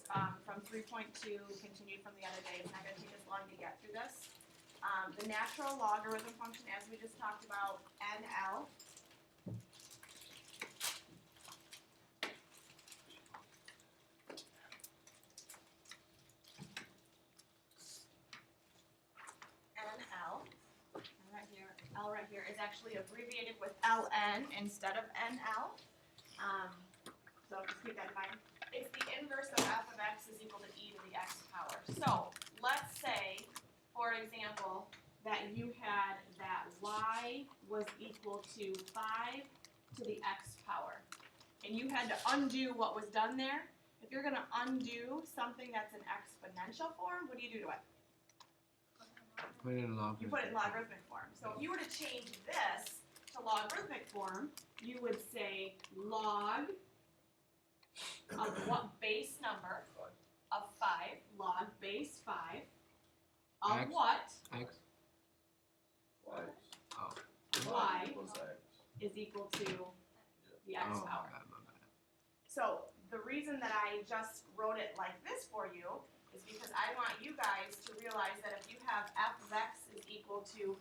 from 3.2, continued from the other day. It's not going to take us long to get through this. The natural logarithm function, as we just talked about, NL. L right here is actually abbreviated with LN instead of NL. So just keep that in mind. It's the inverse of f of x is equal to e to the x power. So let's say, for example, that you had that y was equal to 5 to the x power. And you had to undo what was done there. If you're going to undo something that's in exponential form, what do you do to it? Put it in logarithmic. You put it in logarithmic form. So if you were to change this to logarithmic form, you would say log of what base number? Of 5. Log base 5. Of X. what? X. Y. Oh. Y Equals X. is equal to the x Oh, power. my bad. So the reason that I just wrote it like this for you is because I want you guys to realize that if you have f of x is equal to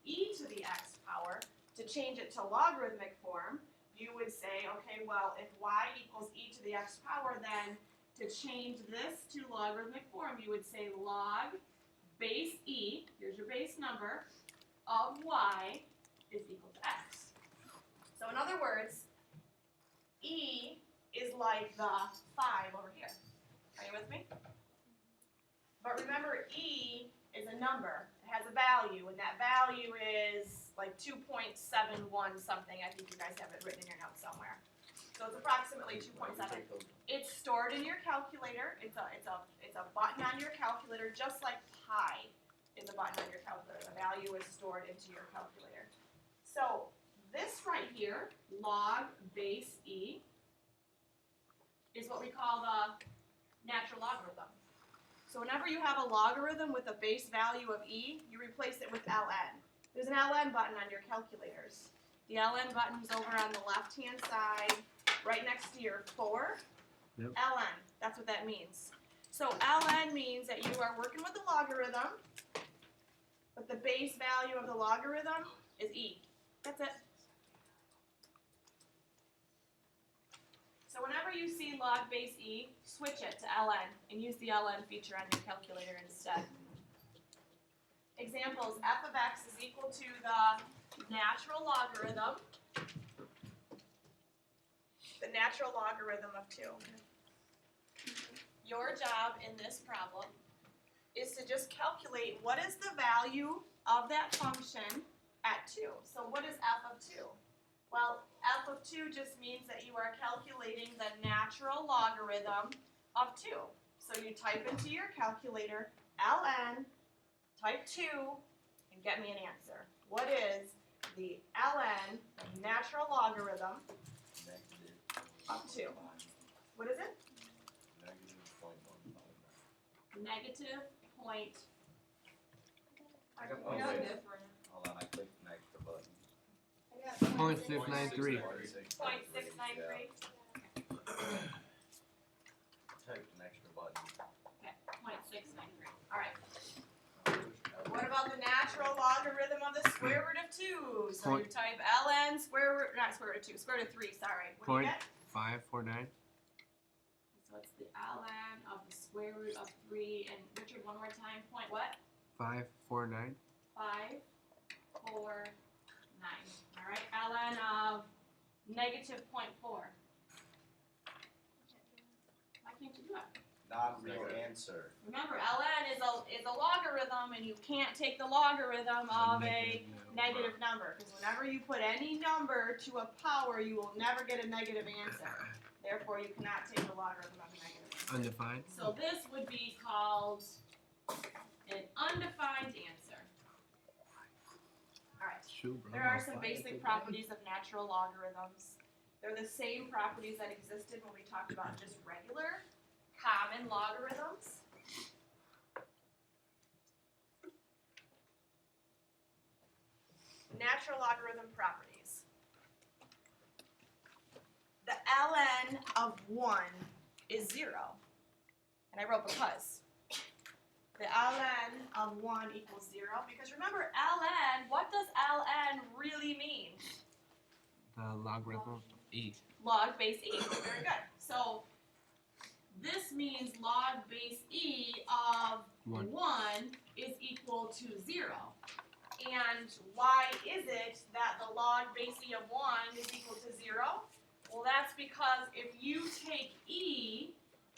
e to the x power, to change it to logarithmic form, you would say, okay, well, if y equals e to the x power, then to change this to logarithmic form, you would say log base e, here's your base number, of y is equal to x. So in other words, e is like the 5 over here. Are you with me? But remember, e is a number. It has a value, and that value is like 2.71 something. I think you guys have it written in your notes somewhere. So it's approximately 2.7. It's stored in your calculator. It's a button on your calculator, just like pi is a button on your calculator. The value is stored into your calculator. So this right here, log base e, is what we call the natural logarithm. So whenever you have a logarithm with a base value of e, you replace it with ln. There's an ln button on your calculators. The ln button is over on the left-hand side, right next to your 4. Yep. ln, that's what that means. So ln means that you are working with a logarithm, but the base value of the logarithm is e. That's it. So whenever you see log base e, switch it to ln and use the ln feature on your calculator instead. Examples, f of x is equal to the natural logarithm of 2. Your job in this problem is to just calculate what is the value of that function at 2. So what is f of 2? Well, f of 2 just means that you are calculating the natural logarithm of 2. So you type into your calculator ln, type 2, and get me an answer. What is the ln, the natural logarithm of 2? What is it? Negative point. I got We one got way. different. Hold on, I clicked an extra button. 0.693. 0.693. Typed an extra button. Okay, 0.693. All right. What about the natural logarithm of the square root of 2? So you type ln square root, not square root of 2, square root of 3, sorry. What do you get? 0.549. So it's the ln of the square root of 3, and Richard, one more time, point what? 549. 549. All right, ln of negative 0.4. Why can't you do it? Not real answer. Remember, ln is a logarithm, and you can't take the logarithm of a negative number, because whenever you put any number to a power, you will never get a negative answer. Therefore, you cannot take the logarithm of a negative answer. Undefined. So this would be called an undefined answer. All right. Shoot, bro. There are some basic properties of natural logarithms. They're the same properties that existed when we talked about just regular, common logarithms. Natural logarithm properties. The ln of 1 is 0. And I wrote because. The ln of 1 equals 0. Because remember, ln, what does ln really mean? The logarithm of e. Log base e. Very good. So this means log base e of 1 is equal to 0. And why is it that the log base e of 1 is equal to 0? Well, that's because if you take e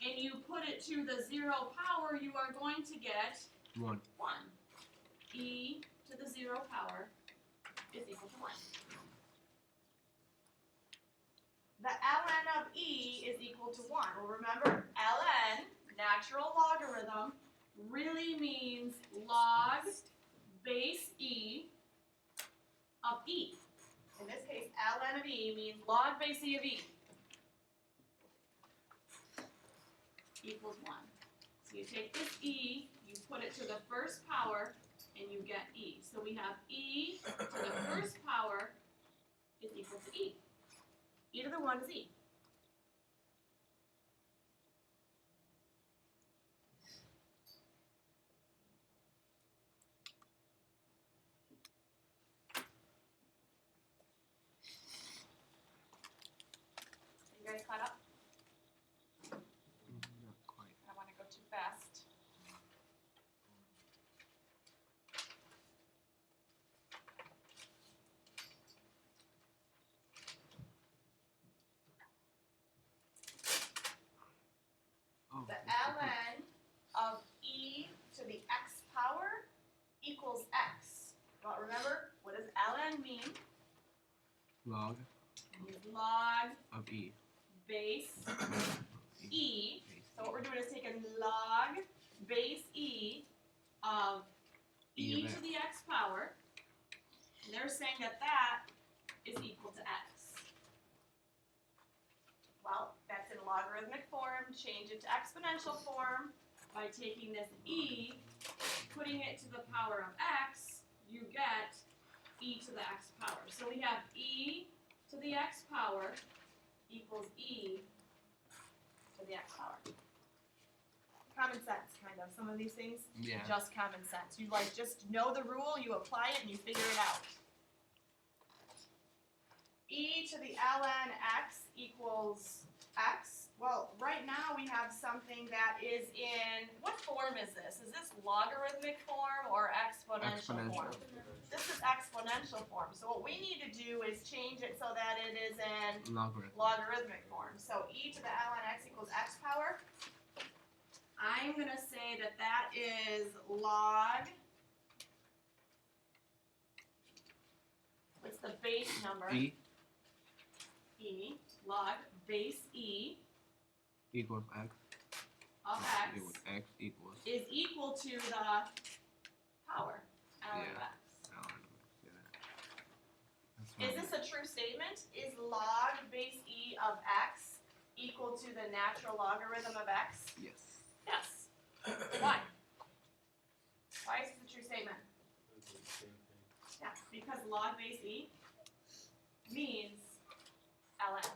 and you put it to the 0 power, you are going to get 1. 1. E to the 0 power is equal to 1. The ln of e is equal to 1. Well, remember, ln, natural logarithm, really means log base e of e. In this case, ln of e means log base e of e equals 1. So you take this e, you put it to the first power, and you get e. So we have e to the first power is equal to e. E to the 1 is e. You guys caught up? Not quite. I don't want to go too fast. Oh, The that's ln of e to the x power equals x. But remember, what does ln mean? log It means log of e. base e. So what we're doing is taking log base e of E e of to the x power. And they're saying that that is equal to x. Well, that's in logarithmic form. Change it to exponential form by taking this e, putting it to the power of x, you get e to the x power. So we have e to the x power equals e to the x power. Common sense, kind of. Some of these things, Yeah. just common sense. You like just know the rule, you apply it, and you figure it out. E to the ln x equals x. Well, right now we have something that is in, what form is this? Is this logarithmic form or exponential form? This is exponential form. So what we need to do is change it so that it is in Logarithm. logarithmic form. So e to the ln x equals x power. I'm going to say that that is log, what's the base number? E E, log base e equals x. of x Equals x equals. is equal to the power ln of Yeah. x. I don't know. Yeah. That's what Is this a true statement? Is log base e of x equal to the natural logarithm of x? Yes. Yes. Why? Why is this a true statement? Yeah, because log base e means ln.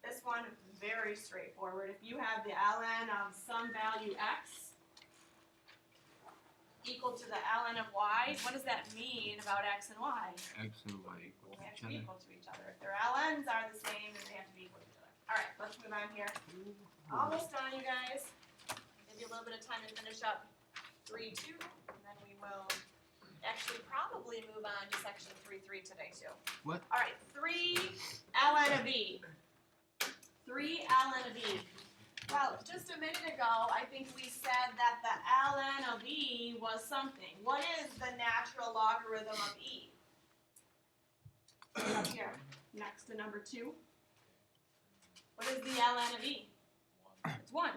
This one, very straightforward. If you have the ln of some value x equal to the ln of y, what does that mean about x and y? X and y equal They have to to be each equal to each other. If their ln's are the same, then they have to be equal to each other. All right, let's move on here. Almost done, you guys. Give you a little bit of time to finish up 3-2, and then we will actually probably move on to section 3-3 today too. What? All right, 3 ln of e. 3 ln of e. Well, just a minute ago, I think we said that the ln of e was something. What is the natural logarithm of e? It's up here, next to number 2. What is the ln of e? It's 1.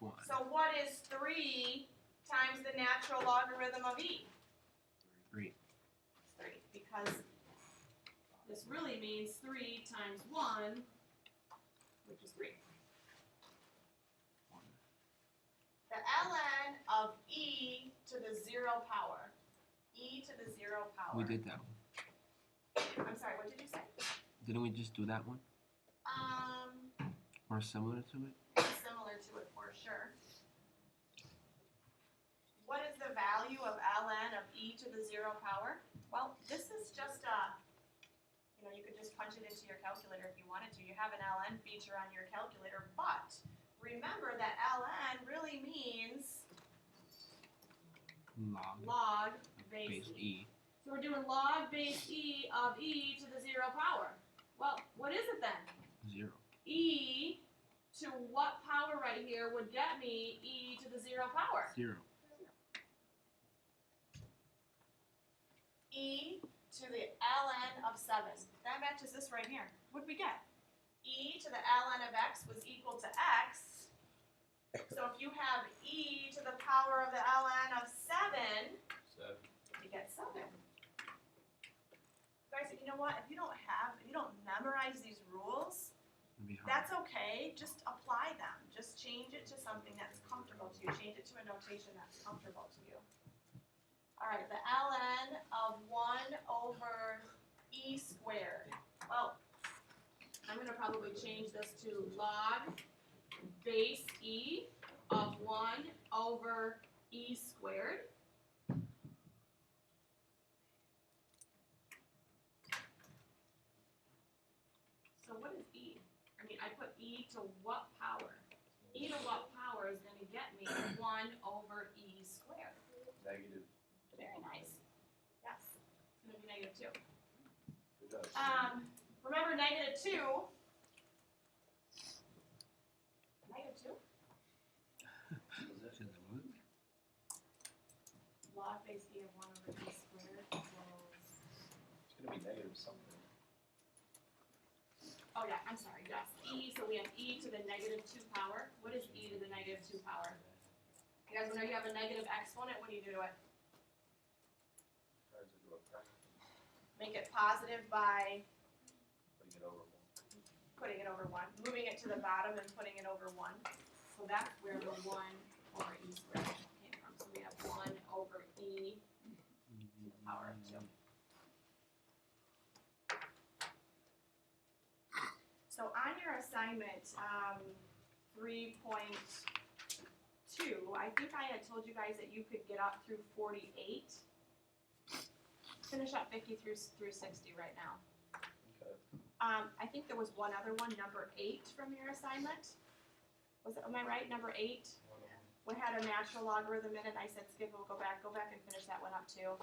1. So what is 3 times the natural logarithm of e? 3. 3, because this really means 3 times 1, which is 3. The ln of e to the 0 power. E to the 0 power. We did that one. I'm sorry, what did you say? Didn't we just do that one? Or similar to it? e to the 0 power? Well, this is just you could just punch it into your calculator if you wanted to. You have an ln feature on your calculator, but remember that ln really means log base Base e. E. So we're doing log base e of e to the 0 power. Well, what is it then? 0. E to what power right here would get me e to the 0 power? 0. E to the ln of 7. That matches this right here. What did we get? E to the ln of x was equal to x. So if you have e to the power of the ln of 7, you get 7. Guys, you know what? If you don't memorize these rules, It'd be hard. that's okay. Just apply them. Just change it to something that's comfortable to you. Change it to a notation that's comfortable to you. All right, the ln of 1 over e squared. Well, I'm going to probably change this to log base e of 1 over e squared. So what is e? I mean, I put e to what power? E to what power is going to get me 1 over e squared? Negative. Very nice. Yes, it's going to be negative 2. Good job. Remember negative 2. Negative 2? Says it what? Log base e of 1 over e squared equals... It's gonna be negative something. Oh yeah, I'm sorry, yes. E, so we have e to the negative 2 power. What is e to the negative 2 power? You guys, whenever you have a negative exponent, what do you do to it? Tries to do a fraction, Make it positive by putting it over 1. putting it over 1, moving it to the bottom and putting it over 1. So that's where the 1 over e squared came from. So we have 1 over e to the power of 2. So on your assignment, 3.2, I think I had told you guys that you could get up through 48. Finish up 50 through 60 right now. Okay. I think there was one other one, number 8 from your assignment. Am I right, number 8? We had a natural logarithm in it, I said, Skip, we'll go back and finish that one up too.